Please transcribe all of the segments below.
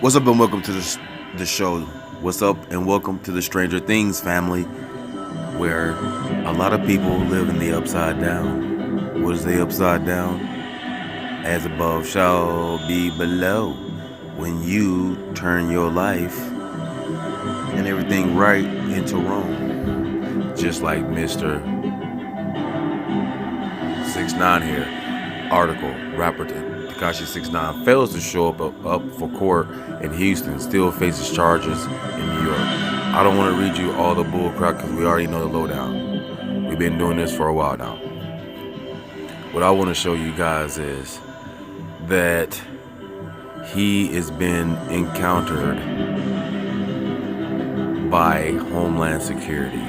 What's up and welcome to the show. What's up and welcome to the Stranger Things family, where a lot of people live in the upside down. What is the upside down? As above shall be below. When you turn your life and everything right into wrong, just like Mr. 6ix9ina here. Article: rapper Tekashi 6ix9ina fails to show up for court in Houston, still faces charges in New York. I don't want to read you all the bull crap because we already know the lowdown. We've been doing this for a while now. What I want to show you guys is that he is being encountered by Homeland Security.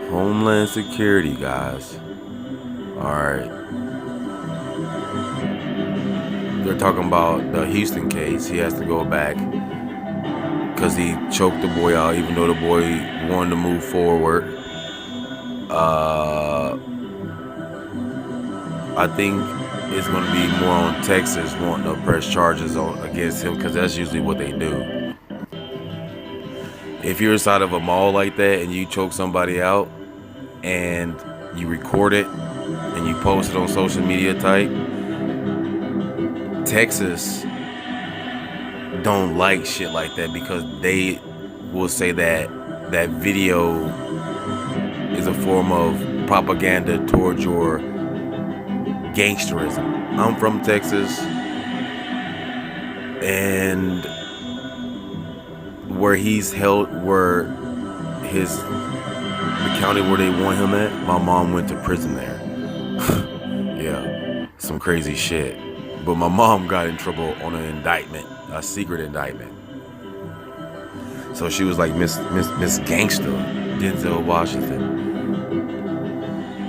Homeland Security, guys. Alright. They're talking about the Houston case. He has to go back because he choked the boy out, even though the boy wanted to move forward. I think it's going to be more on Texas wanting to press charges against him, because that's usually what they do. If you're inside of a mall like that and you choke somebody out and you record it and you post it on social media type, Texas don't like shit like that, because they will say that that video is a form of propaganda towards your gangsterism. I'm from Texas, and where he's held, where the county where they want him at, my mom went to prison there. Yeah, some crazy shit. But my mom got in trouble on an indictment, a secret indictment. So she was like Miss Gangster, Denzel Washington.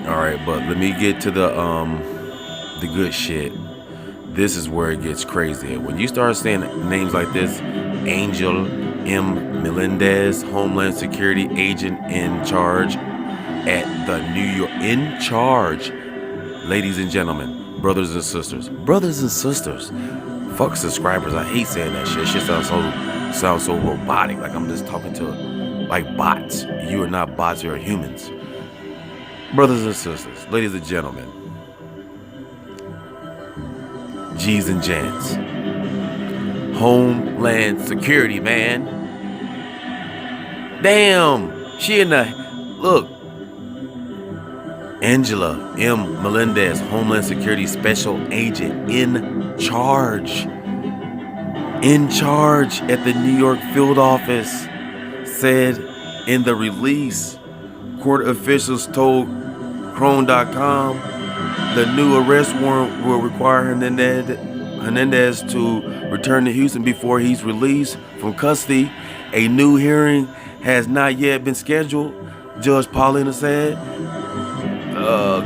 All right, but let me get to the good shit. This is where it gets crazy. When you start saying names like this: Angel M. Melendez, Homeland Security agent in charge at the New York, in charge, ladies and gentlemen. Brothers and sisters. Fuck subscribers. I hate saying that shit. Shit sounds so robotic. Like I'm just talking to like bots. You are not bots, you're humans. Brothers and sisters, ladies and gentlemen, G's and Jans. Homeland Security, man. Damn. She in the look. Angela M. Melendez, Homeland Security Special Agent in charge at the New York field office, said in the release. Court officials told Chrome.com the new arrest warrant will require Hernandez to return to Houston before he's released from custody. A new hearing has not yet been scheduled, Judge Paulina said.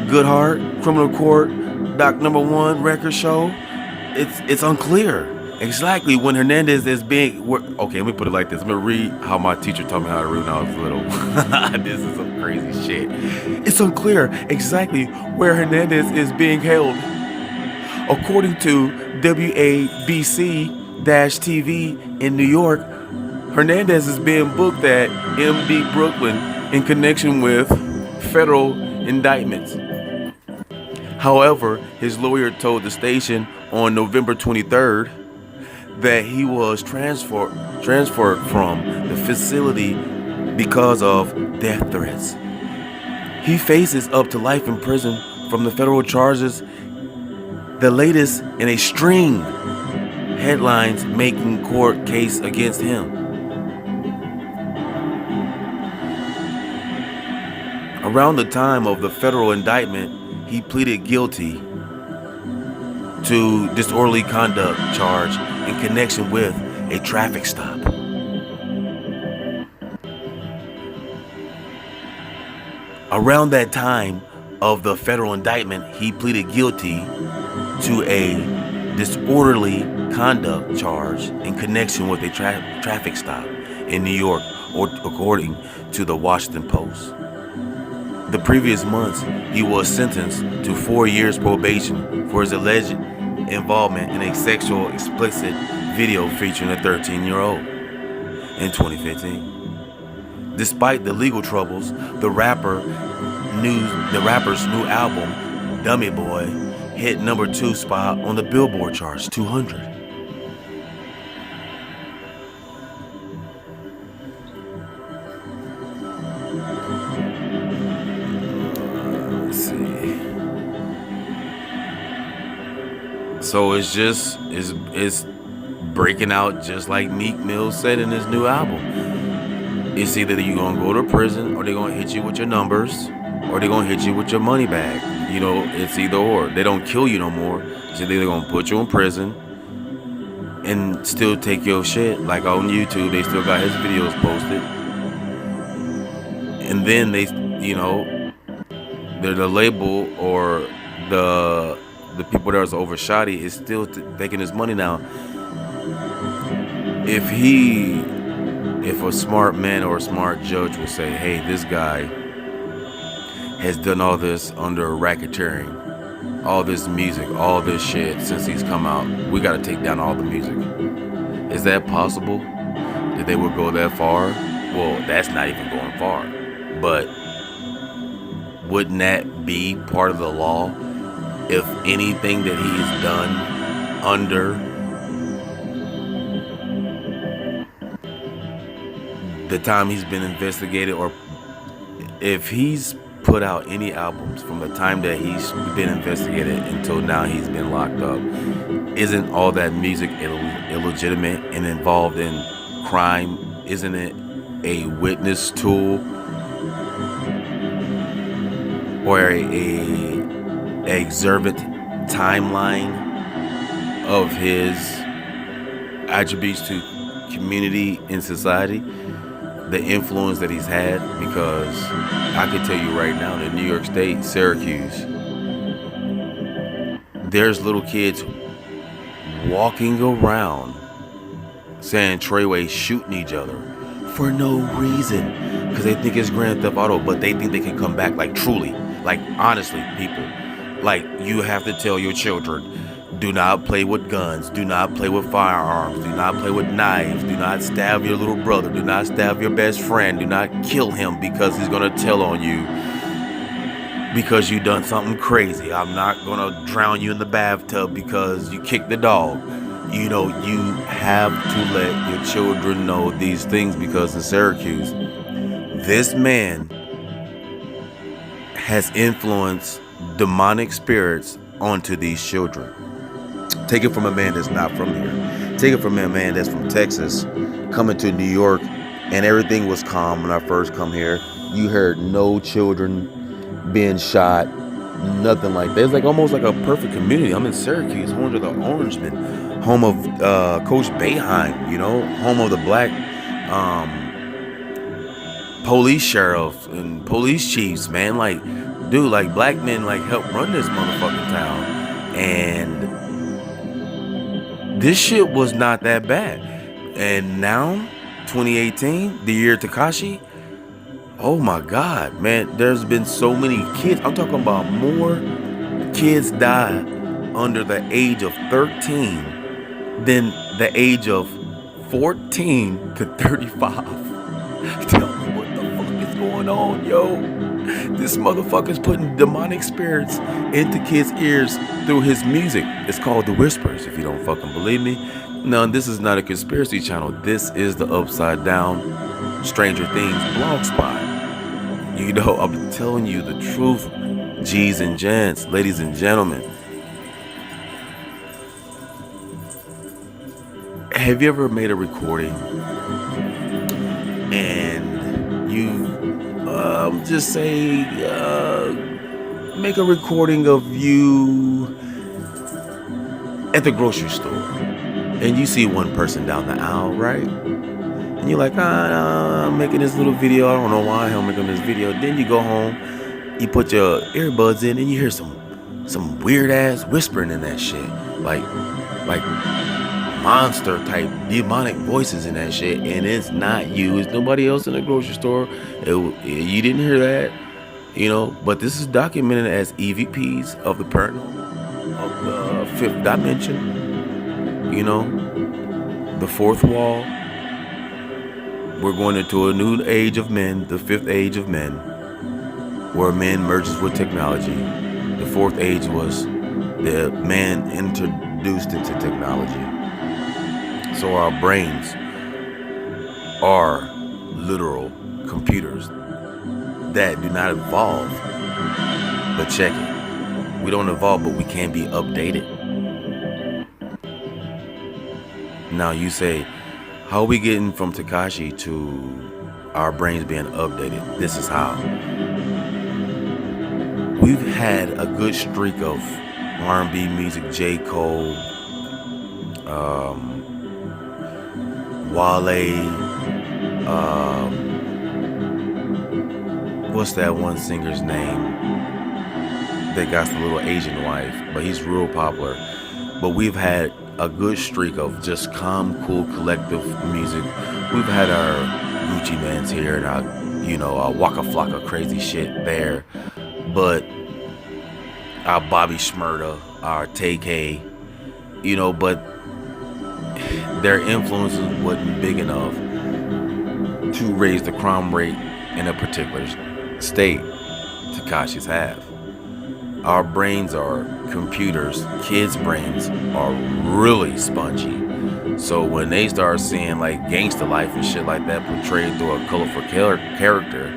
Goodhart, criminal court, doc number 1 record show. It's unclear exactly when Hernandez is being. Okay, let me put it like this. I'm gonna read how my teacher taught me how to read when I was little. This is some crazy shit. It's unclear exactly where Hernandez is being held. According to WABC-TV in New York, Hernandez is being booked at MD Brooklyn in connection with federal indictments. However, his lawyer told the station on November 23rd that he was transferred from the facility because of death threats. He faces up to life in prison from the federal charges, the latest in a string headlines making court case against him. Around the time of the federal indictment, he pleaded guilty to disorderly conduct charge in connection with a traffic stop. Around that time of the federal indictment, he pleaded guilty to a disorderly conduct charge in connection with a traffic stop in New York, according to the Washington Post. The previous months, he was sentenced to 4 years probation for his alleged involvement in a sexual explicit video featuring a 13-year-old in 2015. Despite the legal troubles, the rapper's new album, Dummy Boy, hit #2 spot on the Billboard charts 200. Let's see. So it's breaking out just like Meek Mill said in his new album. It's either you're gonna go to prison, or they're gonna hit you with your numbers, or they're gonna hit you with your money bag. You know, it's either or. They don't kill you no more. So they're gonna put you in prison and still take your shit. Like on YouTube, they still got his videos posted. And then they, they're the label or the people that was over Shotty is still taking his money now. If a smart man or a smart judge would say, hey, this guy has done all this under racketeering, all this music, all this shit since he's come out, we got to take down all the music. Is that possible? That they would go that far? Well, that's not even going far. But wouldn't that be part of the law? If anything that he has done under the time he's been investigated, or if he's put out any albums from the time that he's been investigated until now he's been locked up, isn't all that music illegitimate and involved in crime? Isn't it a witness tool or a observant timeline of his attributes to community and society, the influence that he's had? Because I can tell you right now, in New York State, Syracuse, there's little kids walking around saying Treyway shooting each other for no reason, because they think it's Grand Theft Auto, but they think they can come back. Like, truly, like, honestly, people, like, you have to tell your children, do not play with guns, do not play with firearms, do not play with knives, do not stab your little brother, do not stab your best friend, do not kill him because he's gonna tell on you because you done something crazy. I'm not gonna drown you in the bathtub because you kicked the dog. You have to let your children know these things, because in Syracuse, this man has influenced demonic spirits onto these children. Take it from a man that's not from here. Take it from a man that's from Texas, coming to New York, and everything was calm when I first come here. You heard no children being shot, nothing like that. It's like almost like a perfect community. I'm in Syracuse, home of the Orangemen, home of Coach Boeheim, home of the black police sheriffs and police chiefs, man. Like, dude, like, black men help run this motherfucking town. And this shit was not that bad. And now, 2018, the year Tekashi, oh my God, man, there's been so many kids. I'm talking about more kids die under the age of 13 than the age of 14 to 35. Tell me what the fuck is going on, yo. This motherfucker's putting demonic spirits into kids' ears through his music. It's called The Whispers, if you don't fucking believe me. No, this is not a conspiracy channel. This is the Upside Down Stranger Things blog spot. I'm telling you the truth, G's and gents, ladies and gentlemen. Have you ever made a recording and you just say make a recording of you at the grocery store, and you see one person down the aisle, right? And you're like, I'm making this little video. I don't know why I'm making this video. Then you go home, you put your earbuds in, and you hear some weird ass whispering in that shit, like monster type demonic voices in that shit, and it's not you, it's nobody else in the grocery store. You didn't hear that, but this is documented as EVPs of the paranormal, of the fifth dimension, The fourth wall, we're going into a new age of men, the fifth age of men, where man merges with technology. The fourth age was the man introduced into technology. So our brains are literal computers that do not evolve. But check it. We don't evolve, but we can be updated. Now you say, how are we getting from Tekashi to our brains being updated? This is how. We've had a good streak of R&B music, J. Cole, Wale, what's that one singer's name? They got the little Asian wife, but he's real popular. But we've had a good streak of just calm, cool, collective music. We've had our Gucci Mans here and our Waka Flocka crazy shit there. But our Bobby Shmurda, our Tay-K, but their influences wasn't big enough to raise the crime rate in a particular state Tekashi's have. Our brains are computers. Kids' brains are really spongy. So when they start seeing like gangster life and shit like that portrayed through a colorful character,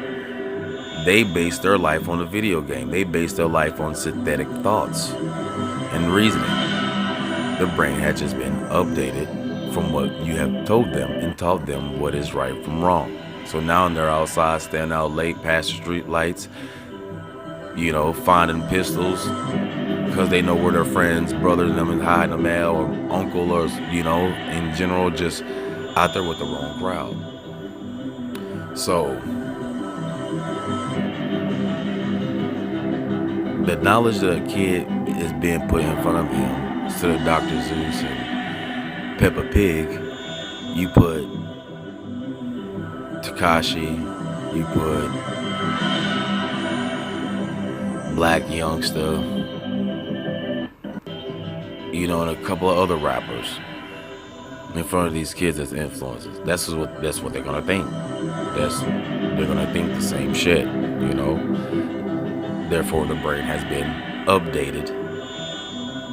they base their life on a video game. They base their life on synthetic thoughts and reasoning. The brain had just been updated from what you have told them and taught them what is right from wrong. So now they're outside, standing out late past the street lights, finding pistols because they know where their friends, brother, them is hiding a mail, or uncle, or in general, just out there with the wrong crowd. So the knowledge that a kid is being put in front of him, instead of Dr. Zeus and Peppa Pig, you put Tekashi, you put Black Youngster, and a couple of other rappers in front of these kids as influences. That's what they're gonna think. They're gonna think the same shit, Therefore, the brain has been updated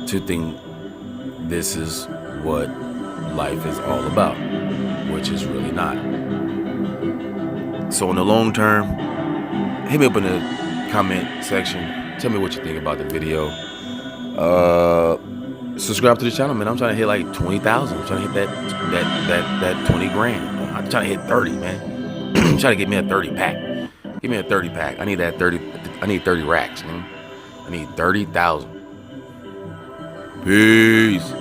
to think this is what life is all about, which is really not. So in the long term, hit me up in the comment section. Tell me what you think about the video. Subscribe to the channel, man. I'm trying to hit like 20,000. I'm trying to hit that 20 grand. I'm trying to hit 30, man. I'm trying to get me a 30 pack. Give me a 30 pack. I need that 30. I need 30 racks, man. I need 30,000. Peace.